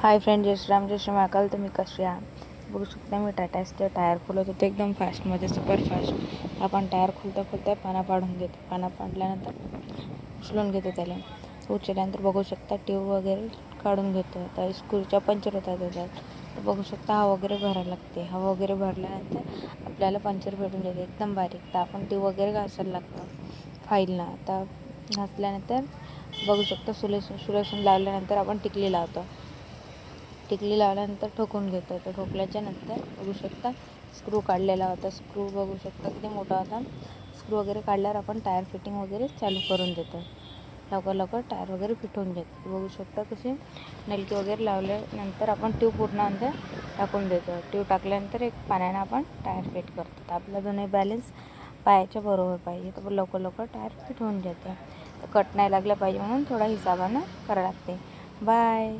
Hi friend, जय श्रीराम जय श्री महाकाल. तुम्ही कसे आहात? बघू शकता मी टाटाचे टायर खोलत होते एकदम फास्टमध्ये, सुपर फास्ट. आपण टायर खोलता पाना पाडून देतो. पाना पाडल्यानंतर उचलून घेतो. त्याला उचलल्यानंतर बघू शकता ट्यूब वगैरे काढून घेतो. आता स्क्रूच्या पंचर होतात त्याच्यात. तर बघू शकता हवा वगैरे भरायला लागते. हवा वगैरे भरल्यानंतर आपल्याला पंचर भेटून जाते एकदम बारीक. तर आपण ट्यूब वगैरे घासायला लागतो फाईलला. आता घासल्यानंतर बघू शकता सुलेशन लावल्यानंतर आपण टिकली लावतो. टिकली लावल्यानंतर ठोकून घेतो. तर ठोकल्याच्या नंतर बघू शकता स्क्रू काढलेला होता. स्क्रू बघू शकता किती मोठा होता. स्क्रू वगैरे काढल्यावर आपण टायर फिटिंग वगैरे चालू करून देतो. लवकर टायर वगैरे फिट होऊन जाते. बघू शकता कशी नलकी वगैरे लावल्यानंतर आपण ट्यूब पूर्ण अंदर टाकून देतो. ट्यूब टाकल्यानंतर एक पाण्यानं आपण टायर फिट करतो. तर आपला दोन्ही बॅलन्स पायाच्या बरोबर पाहिजे. तर लवकर टायर फिट होऊन जाते. तर कट नाही लागलं पाहिजे म्हणून थोडा हिसाबानं करावं लागते. बाय.